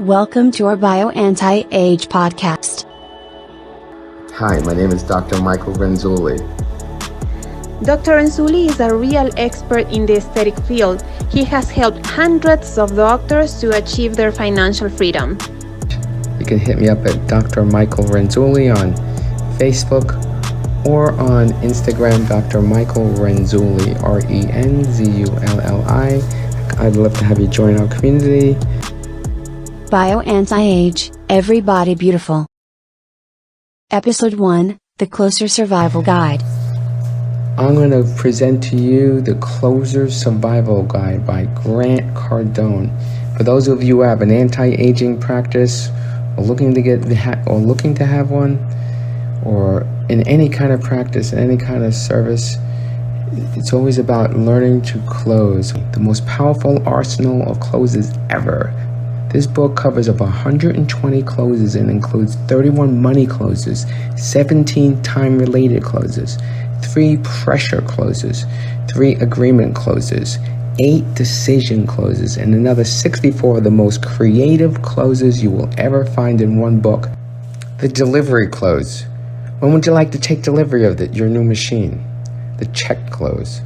Welcome to our Bio Anti-Age podcast. Hi, my name is Dr. Michael Renzulli. Dr. Renzulli is a real expert in the aesthetic field. He has helped hundreds of doctors to achieve their financial freedom. You can hit me up at Dr. Michael Renzulli on Facebook or on Instagram, Dr. Michael Renzulli, Renzulli. I'd love to have you join our community. Bio Anti-Age, Everybody Beautiful. Episode 1, The Closer Survival Guide. I'm going to present to you The Closer Survival Guide by Grant Cardone. For those of you who have an anti-aging practice, or looking to have one, or in any kind of practice, in any kind of service, it's always about learning to close. The most powerful arsenal of closes ever. This book covers over 120 closes and includes 31 money closes, 17 time-related closes, 3 pressure closes, 3 agreement closes, 8 decision closes, and another 64 of the most creative closes you will ever find in one book. The delivery close. When would you like to take delivery of your new machine? The check close.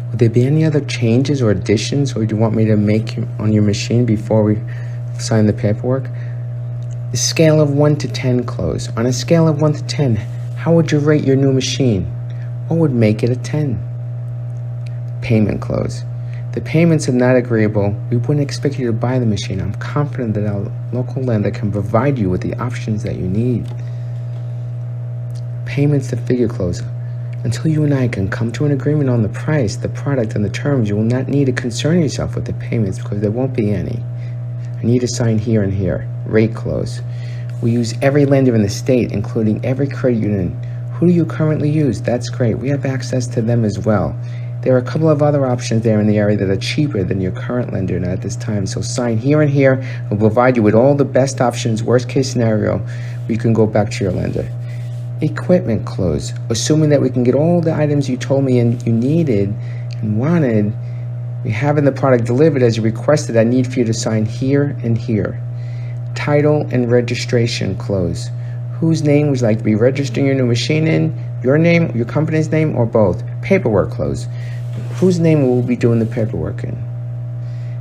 Would there be any other changes or additions, or do you want me to make on your machine before we sign the paperwork? The scale of 1 to 10 close. On a scale of 1 to 10, how would you rate your new machine? What would make it a 10? Payment close. The payments are not agreeable. We wouldn't expect you to buy the machine. I'm confident that our local lender can provide you with the options that you need. Payments to figure close. Until you and I can come to an agreement on the price, the product, and the terms, you will not need to concern yourself with the payments because there won't be any. I need to sign here and here. Rate close. We use every lender in the state, including every credit union. Who do you currently use? That's great. We have access to them as well. There are a couple of other options there in the area that are cheaper than your current lender at this time. So sign here and here. We'll provide you with all the best options. Worst case scenario, you can go back to your lender. Equipment close. Assuming that we can get all the items you told me and you needed and wanted, we having the product delivered as you requested, I need for you to sign here and here. Title and registration close. Whose name would you like to be registering your new machine in? Your name, your company's name, or both? Paperwork close. Whose name will we be doing the paperwork in?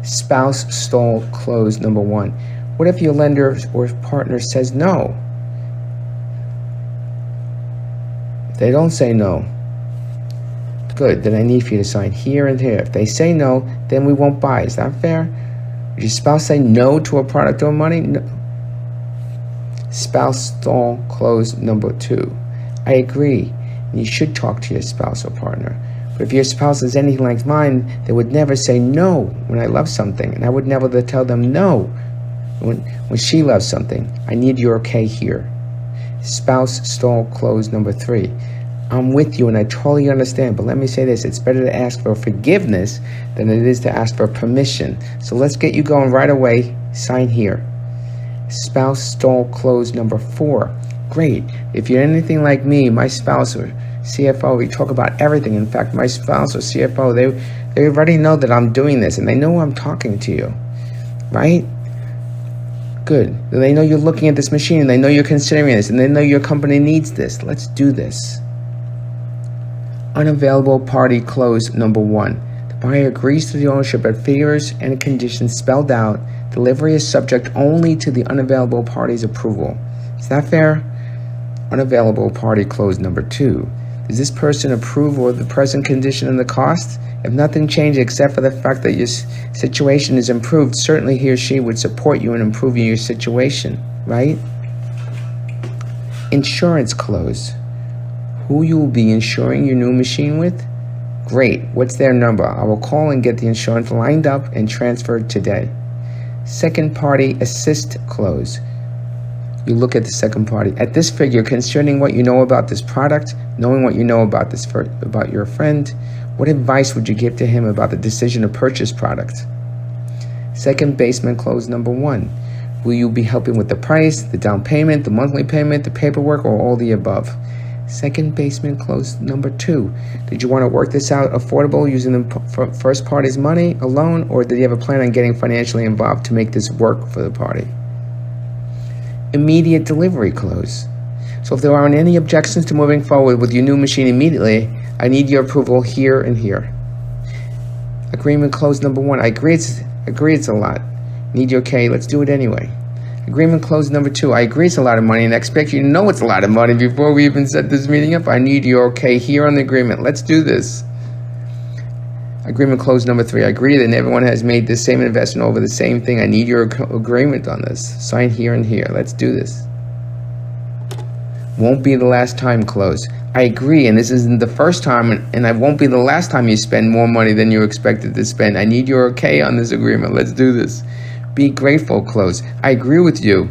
Spouse stall close number 1. What if your lender or partner says no? If they don't say no, good, then I need for you to sign here and here. If they say no, then we won't buy. Is that fair? Would your spouse say no to a product or money? No. Spouse stall close number 2. I agree, and you should talk to your spouse or partner. But if your spouse is anything like mine, they would never say no when I love something, and I would never tell them no when she loves something. I need your okay here. Spouse stall close number 3. I'm with you and I totally understand, but let me say this, it's better to ask for forgiveness than it is to ask for permission. So let's get you going right away. Sign here. Spouse stall close number 4. Great. If you're anything like me, my spouse or CFO, we talk about everything. In fact, my spouse or CFO, they already know that I'm doing this and they know I'm talking to you, right? Good. They know you're looking at this machine, and they know you're considering this, and they know your company needs this. Let's do this. Unavailable party close number 1. The buyer agrees to the ownership at figures and conditions spelled out. Delivery is subject only to the unavailable party's approval. Is that fair? Unavailable party close number 2. Does this person approve of the present condition and the cost? If nothing changed except for the fact that your situation is improved, certainly he or she would support you in improving your situation, right? Insurance close. Who you will be insuring your new machine with? Great. What's their number? I will call and get the insurance lined up and transferred today. Second party assist close. You look at the second party. At this figure, concerning what you know about this product, knowing what you know about about your friend, what advice would you give to him about the decision to purchase product? Second basement close number 1. Will you be helping with the price, the down payment, the monthly payment, the paperwork, or all the above? Second basement clause number 2. Did you want to work this out affordable using the first party's money alone, or did you have a plan on getting financially involved to make this work for the party? Immediate delivery clause. So if there aren't any objections to moving forward with your new machine immediately, I need your approval here and here. Agreement clause number 1. I agree it's a lot. Need your okay, let's do it anyway. Agreement clause number 2. I agree it's a lot of money and I expect you to know it's a lot of money before we even set this meeting up. I need your okay here on the agreement. Let's do this. Agreement clause number 3. I agree that everyone has made the same investment over the same thing. I need your agreement on this. Sign here and here. Let's do this. Won't be the last time clause. I agree, and this isn't the first time, and it won't be the last time you spend more money than you expected to spend. I need your okay on this agreement. Let's do this. Be grateful clause. I agree with you.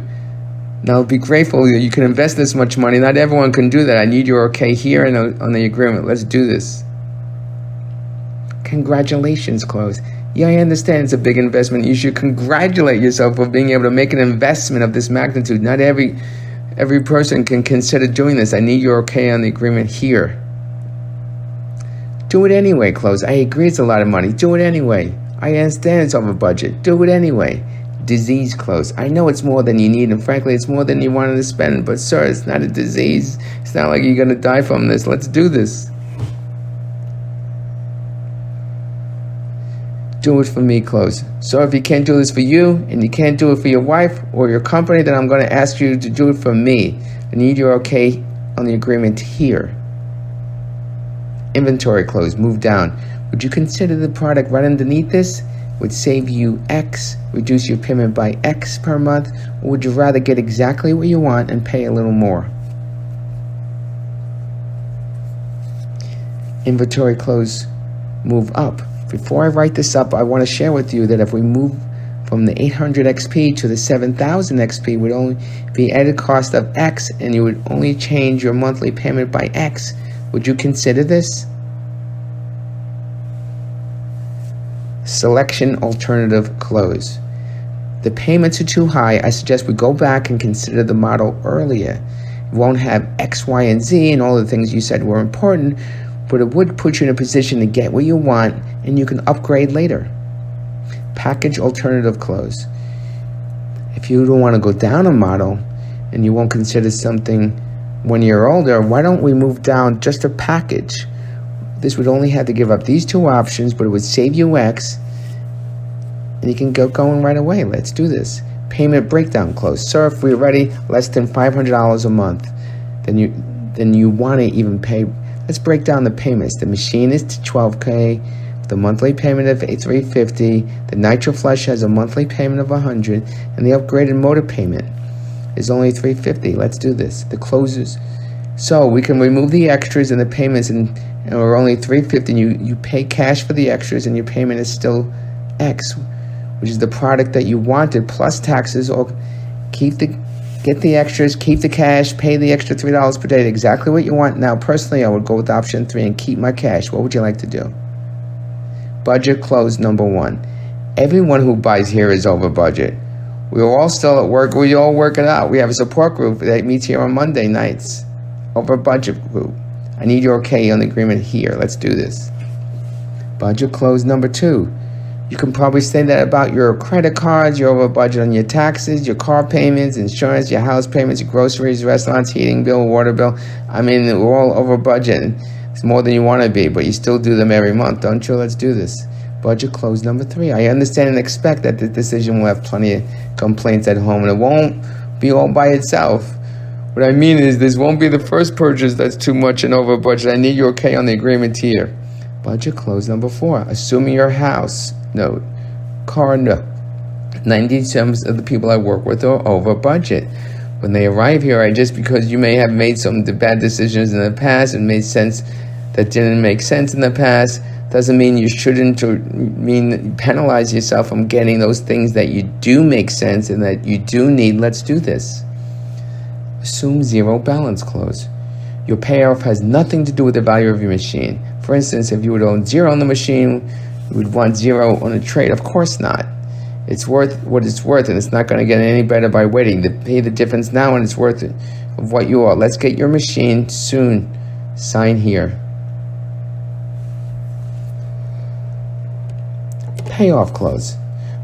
Now be grateful that you can invest this much money. Not everyone can do that. I need your okay here and on the agreement. Let's do this. Congratulations clause. Yeah, I understand it's a big investment. You should congratulate yourself for being able to make an investment of this magnitude. Not every person can consider doing this. I need your okay on the agreement here. Do it anyway clause. I agree it's a lot of money. Do it anyway. I understand it's over budget. Do it anyway. Disease clause. I know it's more than you need, and frankly, it's more than you wanted to spend, but sir, it's not a disease. It's not like you're going to die from this. Let's do this. Do it for me clause. So if you can't do this for you, and you can't do it for your wife or your company, then I'm going to ask you to do it for me. I need your okay on the agreement here. Inventory clause. Move down. Would you consider the product right underneath this would save you X, reduce your payment by X per month, or would you rather get exactly what you want and pay a little more? Inventory clause. Move up. Before I write this up, I want to share with you that if we move from the 800 XP to the 7000 XP, would only be added cost of X, and you would only change your monthly payment by X. Would you consider this? Selection alternative clause. The payments are too high. I suggest we go back and consider the model earlier. It won't have X, Y, and Z and all the things you said were important, but it would put you in a position to get what you want and you can upgrade later. Package alternative clause. If you don't want to go down a model and you won't consider something when you're older, why don't we move down just a package? This would only have to give up these two options, but it would save you X, and you can get going right away. Let's do this. Payment breakdown clause. Sir, if we're ready less than $500 a month, then you want to even pay. Let's break down the payments. The machine is to $12K, the monthly payment of $350. The Nitro Flush has a monthly payment of $100, and the upgraded motor payment is only $350. Let's do this. The closes. So we can remove the extras and the payments, and we're only $350. You pay cash for the extras, and your payment is still X, which is the product that you wanted plus taxes. Or get the extras, keep the cash, pay the extra $3 per day. Exactly what you want. Now, personally, I would go with option 3 and keep my cash. What would you like to do? Budget clause number 1. Everyone who buys here is over budget. We're all still at work. We all work it out. We have a support group that meets here on Monday nights. Over budget group. I need your okay on the agreement here. Let's do this. Budget clause number 2. You can probably say that about your credit cards. You're over budget on your taxes, your car payments, insurance, your house payments, your groceries, restaurants, heating bill, water bill. I mean, we're all over budget. It's more than you want to be, but you still do them every month, don't you? Let's do this. Budget clause number 3. I understand and expect that the decision will have plenty of complaints at home, and it won't be all by itself. What I mean is this won't be the first purchase that's too much and over budget. I need your okay on the agreement here. Budget clause number 4. Assuming your house note, car note. 90% of the people I work with are over budget. When they arrive here, just because you may have made some bad decisions in the past and made sense that didn't make sense in the past, doesn't mean you shouldn't, or mean penalize yourself from getting those things that you do make sense and that you do need. Let's do this. Assume zero balance clause. Your payoff has nothing to do with the value of your machine. For instance, if you would own 0 on the machine, you would want 0 on a trade. Of course not. It's worth what it's worth, and it's not going to get any better by waiting. Pay the difference now, and it's worth it of what you are. Let's get your machine soon. Sign here. Payoff close.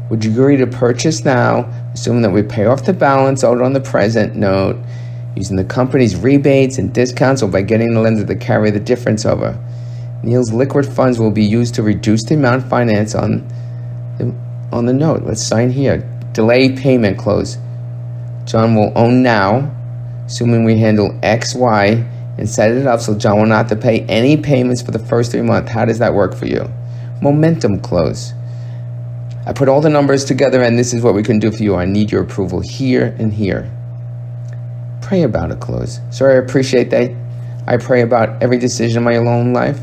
Would you agree to purchase now, assuming that we pay off the balance owed on the present note, using the company's rebates and discounts, or by getting the lender to carry the difference over? Neil's liquid funds will be used to reduce the amount financed on the note. Let's sign here. Delay payment close. John will own now, assuming we handle X, Y, and set it up so John will not have to pay any payments for the first 3 months. How does that work for you? Momentum close. I put all the numbers together, and this is what we can do for you. I need your approval here and here. Pray about it close. Sir, I appreciate that. I pray about every decision in my own life.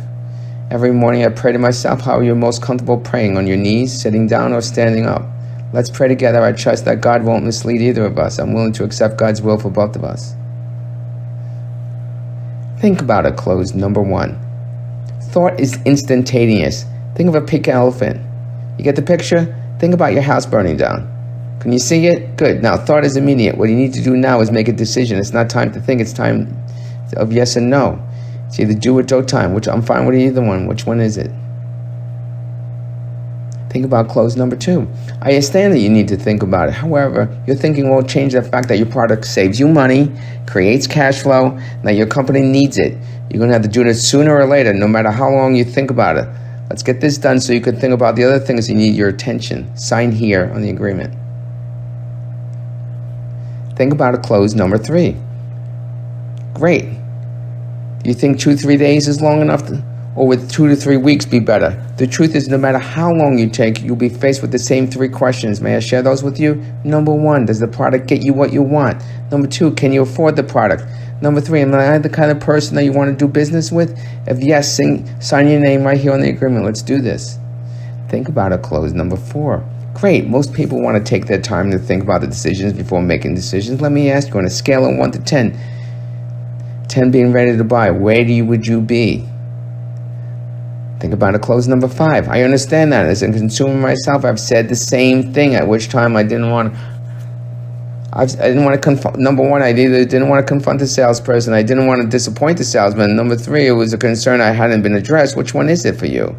Every morning I pray to myself how you're most comfortable praying, on your knees, sitting down, or standing up. Let's pray together. I trust that God won't mislead either of us. I'm willing to accept God's will for both of us. Think about it close. Number 1. Thought is instantaneous. Think of a pink elephant. You get the picture? Think about your house burning down. Can you see it? Good. Now, thought is immediate. What you need to do now is make a decision. It's not time to think. It's time of yes and no. It's either do or don't time, which I'm fine with either one. Which one is it? Think about close number 2. I understand that you need to think about it. However, your thinking won't change the fact that your product saves you money, creates cash flow, and that your company needs it. You're going to have to do it sooner or later, no matter how long you think about it. Let's get this done so you can think about the other things you need your attention. Sign here on the agreement. Think about it close number 3. Great. Do you think 2-3 days is long enough or would 2 to 3 weeks be better? The truth is, no matter how long you take, you'll be faced with the same 3 questions. May I share those with you? Number 1, does the product get you what you want? Number 2, can you afford the product? Number 3, am I the kind of person that you want to do business with? If yes, sign your name right here on the agreement. Let's do this. Think about it close number 4. Great. Most people want to take their time to think about the decisions before making decisions. Let me ask you, on a scale of 1 to 10, 10 being ready to buy, where would you be? Think about it close number 5. I understand that. As a consumer myself, I've said the same thing, at which time I didn't want to confront. Number 1, I either didn't want to confront the salesperson. I didn't want to disappoint the salesman. Number 3, it was a concern I hadn't been addressed. Which one is it for you?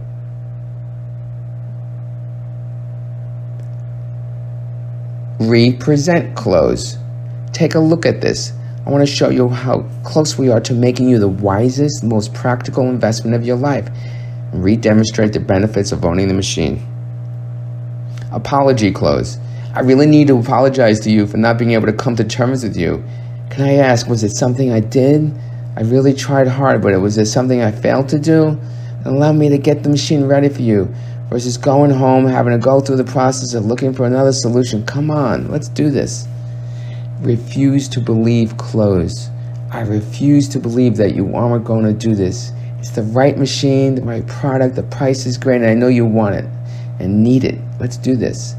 Represent close. Take a look at this. I want to show you how close we are to making you the wisest, most practical investment of your life. And redemonstrate the benefits of owning the machine. Apology close. I really need to apologize to you for not being able to come to terms with you. Can I ask, was it something I did? I really tried hard, but was it something I failed to do? Allow me to get the machine ready for you, versus going home, having to go through the process of looking for another solution. Come on, let's do this. Refuse to believe close. I refuse to believe that you aren't going to do this. It's the right machine, the right product, the price is great, and I know you want it and need it. Let's do this.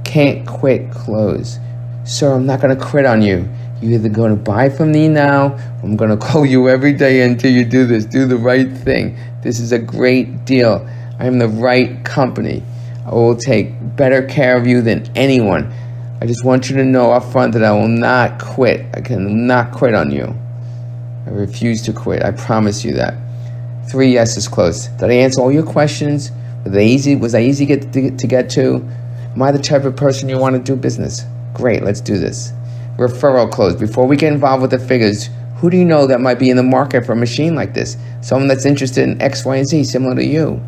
Can't quit close. Sir, I'm not going to quit on you. You're either going to buy from me now, or I'm going to call you every day until you do this. Do the right thing. This is a great deal. I am the right company. I will take better care of you than anyone. I just want you to know up front that I will not quit. I cannot quit on you. I refuse to quit. I promise you that. 3 yeses close. Did I answer all your questions? Was I easy to get to? Am I the type of person you want to do business? Great, let's do this. Referral close. Before we get involved with the figures, who do you know that might be in the market for a machine like this? Someone that's interested in X, Y, and Z, similar to you.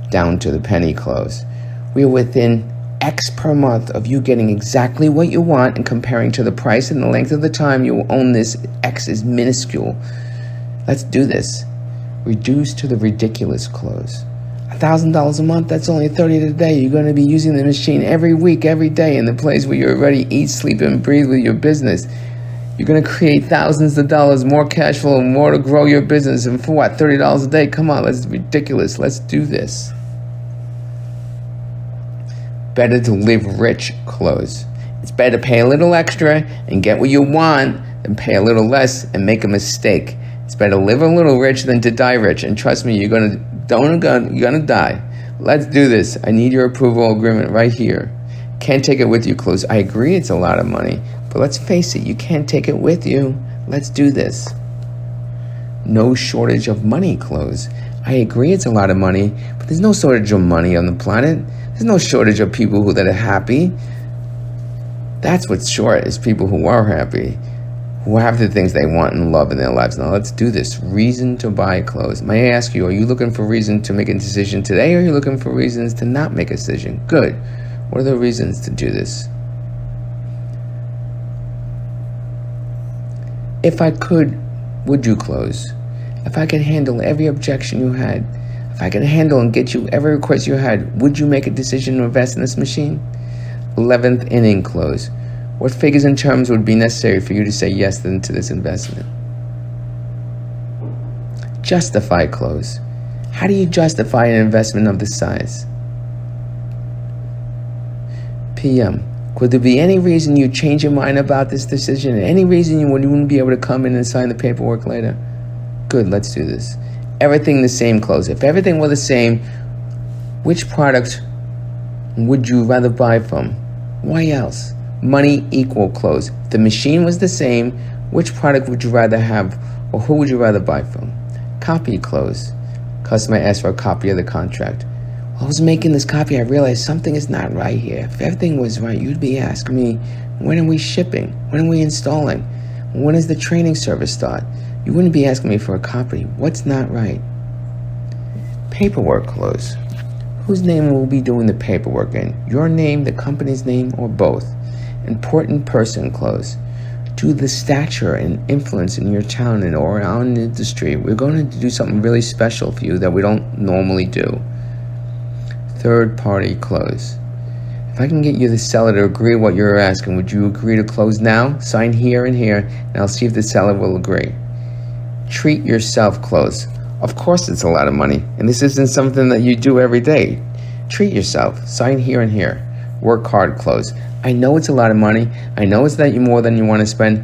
Down to the penny close. We are within X per month of you getting exactly what you want, and comparing to the price and the length of the time you will own this, X is minuscule. Let's do this. Reduce to the ridiculous close. $1,000 a month, that's only $30 a day. You're going to be using the machine every week, every day in the place where you already eat, sleep, and breathe with your business. You're going to create thousands of dollars, more cash flow, more to grow your business. And for what, $30 a day? Come on, that's ridiculous. Let's do this. Better to live rich close. It's better to pay a little extra and get what you want than pay a little less and make a mistake. It's better to live a little rich than to die rich. And trust me, you're gonna die. Let's do this. I need your approval agreement right here. Can't take it with you, close. I agree it's a lot of money, but let's face it, you can't take it with you. Let's do this. No shortage of money, close. I agree it's a lot of money, but there's no shortage of money on the planet. There's no shortage of people that are happy. That's what's short, is people who are happy, who have the things they want and love in their lives. Now let's do this. Reason to buy clothes. May I ask you, are you looking for reason to make a decision today, or are you looking for reasons to not make a decision? Good. What are the reasons to do this? If I could, would you close? If I could handle every objection you had, if I could handle and get you every request you had, would you make a decision to invest in this machine? 11th inning, close. What figures and terms would be necessary for you to say yes then to this investment? Justify, close. How do you justify an investment of this size? PM. Could there be any reason you change your mind about this decision? Any reason you wouldn't be able to come in and sign the paperwork later? Good, let's do this. Everything the same, close. If everything were the same, which product would you rather buy from? Why else? Money equal, close. If the machine was the same, which product would you rather have, or who would you rather buy from? Copy, close. Customer asked for a copy of the contract. While I was making this copy, I realized something is not right here. If everything was right, you'd be asking me, when are we shipping? When are we installing? When does the training service start? You wouldn't be asking me for a copy. What's not right? Paperwork, close. Whose name will be doing the paperwork in? Your name, the company's name, or both? Important person, close. Due to the stature and influence in your town and or our industry, we're going to do something really special for you that we don't normally do. Third party, close. If I can get you the seller to agree what you're asking, would you agree to close now? Sign here and here, and I'll see if the seller will agree. Treat yourself, close. Of course it's a lot of money, and this isn't something that you do every day. Treat yourself. Sign here and here. Work hard, close. I know it's a lot of money. I know it's that you more than you want to spend,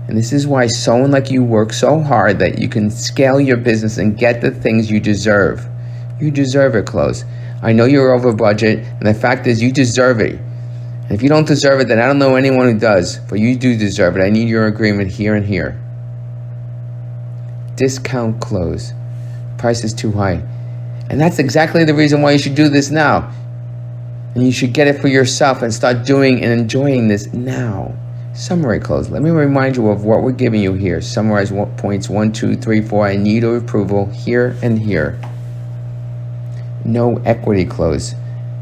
and this is why someone like you works so hard that you can scale your business and get the things you deserve. You deserve it, close. I know you're over budget, and the fact is you deserve it. And if you don't deserve it, then I don't know anyone who does, but you do deserve it. I need your agreement here and here. Discount, close. Price is too high. And that's exactly the reason why you should do this now. And you should get it for yourself and start doing and enjoying this now. Summary, close. Let me remind you of what we're giving you here. Summarize points 1, 2, 3, 4. I need your approval here and here. No equity, close.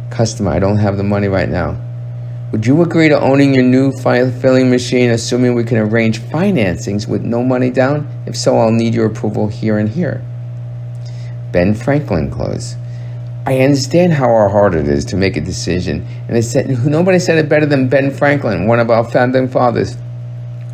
Customer, I don't have the money right now. Would you agree to owning your new filling machine, assuming we can arrange financings with no money down? If so, I'll need your approval here and here. Ben Franklin, close. I understand how hard it is to make a decision, and nobody said it better than Ben Franklin, one of our founding fathers.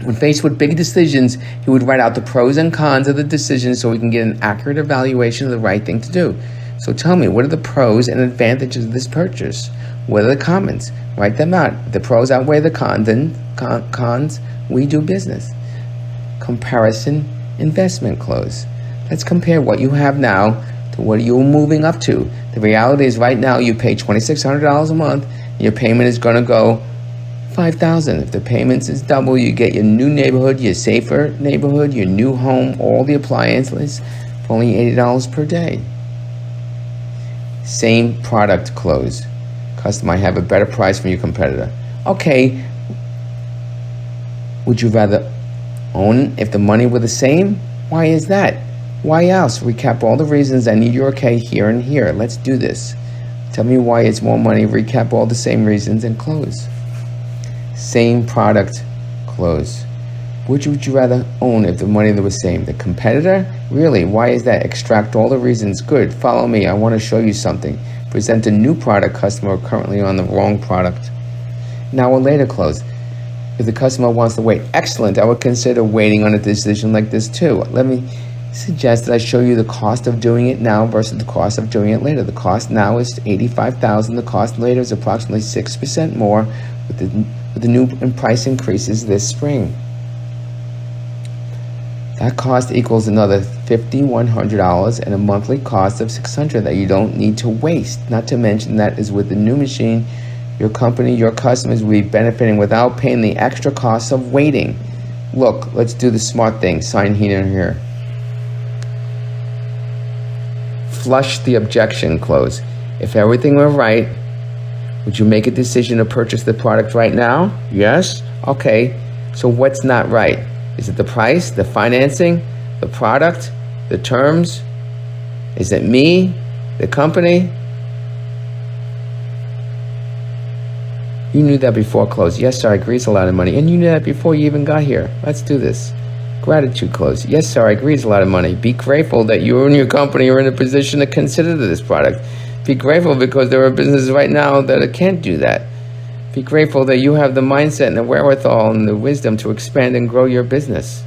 When faced with big decisions, he would write out the pros and cons of the decision so we can get an accurate evaluation of the right thing to do. So tell me, what are the pros and advantages of this purchase? What are the comments? Write them out. If the pros outweigh the cons, we do business. Comparison, investment, close. Let's compare what you have now to what you're moving up to. The reality is right now you pay $2,600 a month. Your payment is going to go $5,000. If the payments is double, you get your new neighborhood, your safer neighborhood, your new home, all the appliances for only $80 per day. Same product, close. Customer, I have a better price from your competitor. Okay. Would you rather own if the money were the same? Why is that? Why else? Recap all the reasons. I need your okay here and here. Let's do this. Tell me why it's more money. Recap all the same reasons and close. Same product, close. Which would you rather own if the money was the same? The competitor? Really? Why is that? Extract all the reasons. Good. Follow me. I want to show you something. Present a new product. Customer currently on the wrong product. Now or later, close. If the customer wants to wait, excellent. I would consider waiting on a decision like this too. Let me suggest that I show you the cost of doing it now versus the cost of doing it later. The cost now is $85,000. The cost later is approximately 6% more with the new price increases this spring. That cost equals another $5,100 and a monthly cost of $600 that you don't need to waste. Not to mention that is with the new machine, Your company, your customers will be benefiting without paying the extra costs of waiting. Look, let's do the smart thing. Sign here and here. Flush the objection clause. If everything were right, would you make a decision to purchase the product right now? Yes? Okay. So what's not right? Is it the price, the financing, the product, the terms? Is it me, the company? You knew that before close. Yes, sir, I agree it's a lot of money. And you knew that before you even got here. Let's do this. Gratitude close. Yes, sir, I agree it's a lot of money. Be grateful that you and your company are in a position to consider this product. Be grateful because there are businesses right now that can't do that. Be grateful that you have the mindset and the wherewithal and the wisdom to expand and grow your business.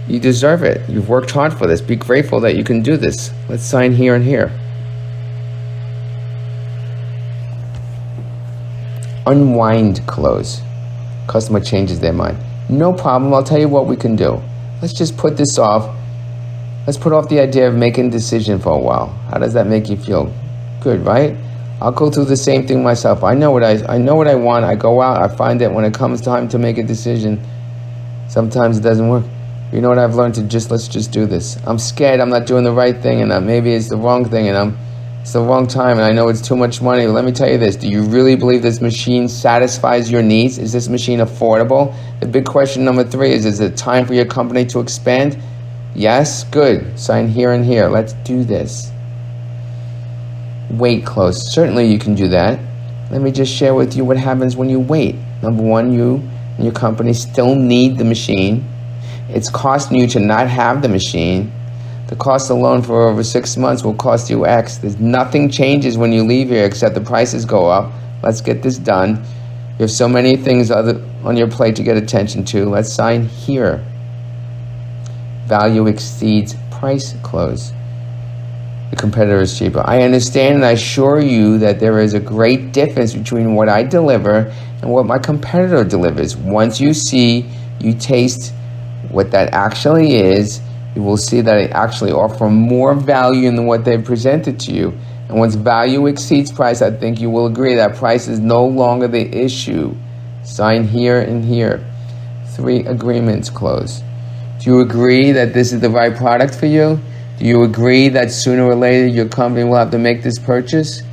You deserve it. You've worked hard for this. Be grateful that you can do this. Let's sign here and here. Unwind close. Customer changes their mind. No problem. I'll tell you what we can do. Let's just put this off. Let's put off the idea of making a decision for a while. How does that make you feel? Good, right? I'll go through the same thing myself. I know what I want. I go out. I find that when it comes time to make a decision, sometimes it doesn't work. You know what I've learned to let's just do this. I'm scared I'm not doing the right thing, and maybe it's the wrong thing, and it's the wrong time, and I know it's too much money. Let me tell you this. Do you really believe this machine satisfies your needs? Is this machine affordable? The big question number 3 is it time for your company to expand? Yes? Good. Sign here and here. Let's do this. Wait close. Certainly you can do that. Let me just share with you what happens when you wait. Number 1, you and your company still need the machine. It's costing you to not have the machine. The cost alone for over 6 months will cost you X. There's nothing changes when you leave here except the prices go up. Let's get this done. You have so many things on your plate to get attention to. Let's sign here. Value exceeds price close. The competitor is cheaper. I understand and I assure you that there is a great difference between what I deliver and what my competitor delivers. Once you see, you taste what that actually is, you will see that I actually offer more value than what they've presented to you. And once value exceeds price, I think you will agree that price is no longer the issue. Sign here and here. 3 agreements close. Do you agree that this is the right product for you? Do you agree that sooner or later your company will have to make this purchase?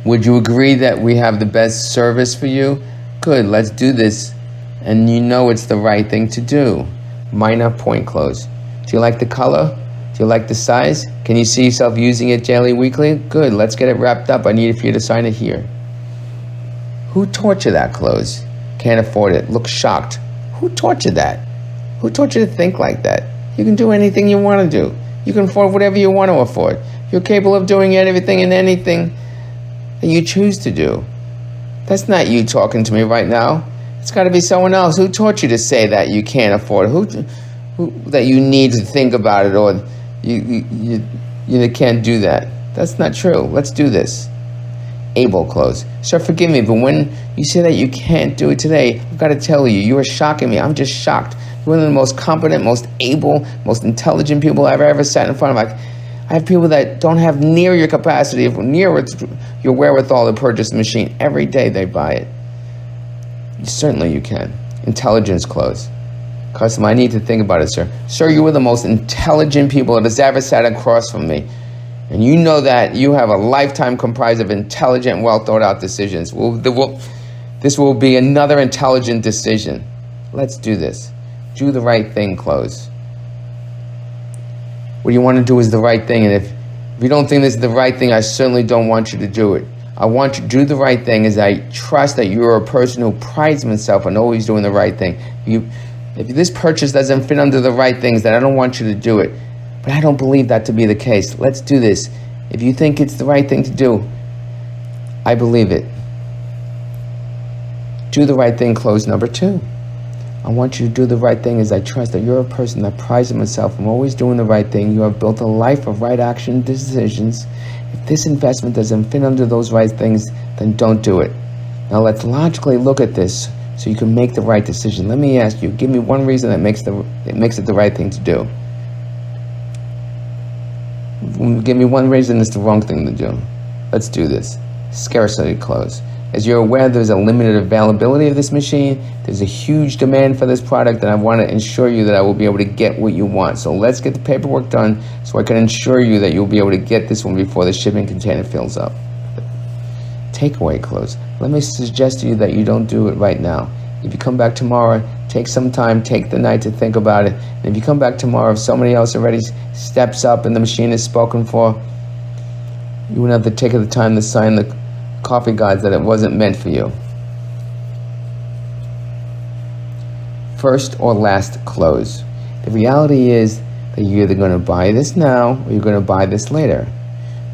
Would you agree that we have the best service for you? Good, let's do this. And you know it's the right thing to do. Minor point close. Do you like the color? Do you like the size? Can you see yourself using it daily, weekly? Good, let's get it wrapped up. I need it for you to sign it here. Who taught you that close? Can't afford it. Look shocked. Who taught you that? Who taught you to think like that? You can do anything you want to do. You can afford whatever you want to afford. You're capable of doing everything and anything that you choose to do. That's not you talking to me right now. It's got to be someone else. Who taught you to say that you can't afford it? Who that you need to think about it, or you can't do that? That's not true. Let's do this. Able close. Sir, forgive me, but when you say that you can't do it today, I've got to tell you, you are shocking me. I'm just shocked. You're one of the most competent, most able, most intelligent people I've ever sat in front of. I have people that don't have near your capacity, near your wherewithal to purchase a machine. Every day they buy it. Certainly you can. Intelligence close. Customer, I need to think about it, sir. Sir, you were the most intelligent people that has ever sat across from me. And you know that you have a lifetime comprised of intelligent, well thought out decisions. This will be another intelligent decision. Let's do this. Do the right thing, close. What you want to do is the right thing, and if you don't think this is the right thing, I certainly don't want you to do it. I want you to do the right thing as I trust that you're a person who prides himself on always doing the right thing. If this purchase doesn't fit under the right things, then I don't want you to do it. But I don't believe that to be the case. Let's do this. If you think it's the right thing to do, I believe it. Do the right thing, close number 2. I want you to do the right thing as I trust that you're a person that prides himself on always doing the right thing. You have built a life of right action decisions. If this investment doesn't fit under those right things, then don't do it. Now let's logically look at this so you can make the right decision. Let me ask you, give me one reason that makes it the right thing to do. Give me one reason it's the wrong thing to do. Let's do this. scarcity close. As you're aware, there's a limited availability of this machine. There's a huge demand for this product, and I want to ensure you that I will be able to get what you want. So let's get the paperwork done so I can ensure you that you'll be able to get this one before the shipping container fills up. Takeaway close. Let me suggest to you that you don't do it right now. If you come back tomorrow, take some time, take the night to think about it. And if you come back tomorrow, if somebody else already steps up and the machine is spoken for, you wouldn't have to take the time to sign the coffee guides that it wasn't meant for you. First or last close. The reality is that you're either going to buy this now or you're going to buy this later.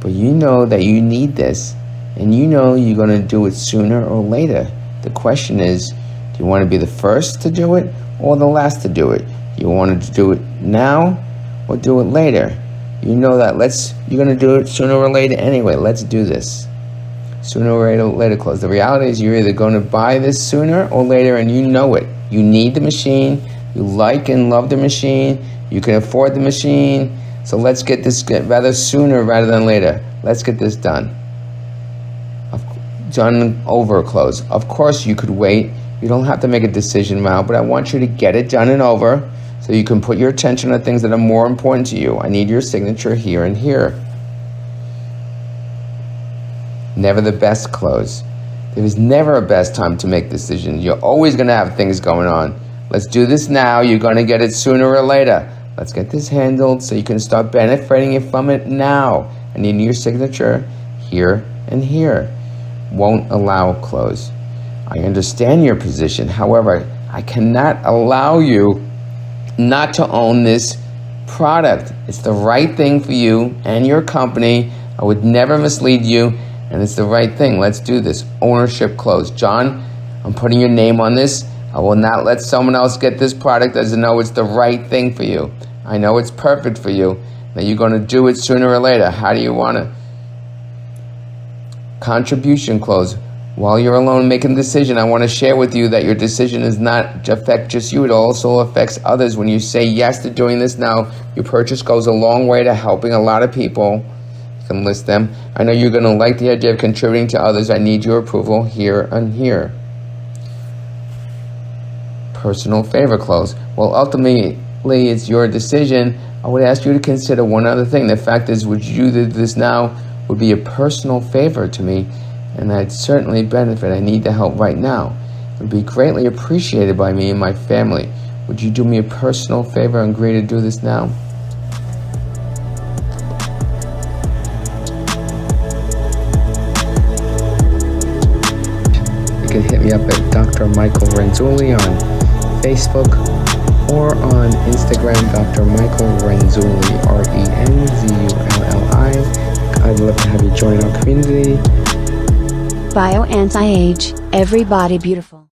But you know that you need this, and you know you're going to do it sooner or later. The question is, do you want to be the first to do it or the last to do it? Do you want to do it now or do it later? You know that you're going to do it sooner or later anyway. Let's do this. Sooner or later close. The reality is you're either going to buy this sooner or later, and you know it. You need the machine. You like and love the machine. You can afford the machine. So let's get this rather sooner rather than later. Let's get this done. Done over close. Of course you could wait. You don't have to make a decision now, but I want you to get it done and over so you can put your attention on things that are more important to you. I need your signature here and here. Never the best close. There is never a best time to make decisions. You're always going to have things going on. Let's do this now. You're going to get it sooner or later. Let's get this handled so you can start benefiting from it now. I need your signature here and here. Won't allow close. I understand your position. However, I cannot allow you not to own this product. It's the right thing for you and your company. I would never mislead you. And it's the right thing. Let's do this. Ownership close. John, I'm putting your name on this. I will not let someone else get this product as I know it's the right thing for you. I know it's perfect for you. That you're going to do it sooner or later. How do you want to? Contribution close. While you're alone making the decision, I want to share with you that your decision does not affect just you. It also affects others. When you say yes to doing this now, your purchase goes a long way to helping a lot of people. Can list them. I know you're going to like the idea of contributing to others. I need your approval here and here. Personal favor close. Well, ultimately, it's your decision. I would ask you to consider one other thing. The fact is, would you do this now would be a personal favor to me, and I'd certainly benefit. I need the help right now. It would be greatly appreciated by me and my family. Would you do me a personal favor and agree to do this now? You can hit me up at Dr. Michael Renzulli on Facebook or on Instagram, Dr. Michael Renzulli, Renzulli. I'd love to have you join our community. Bio Anti-Age, Everybody Beautiful.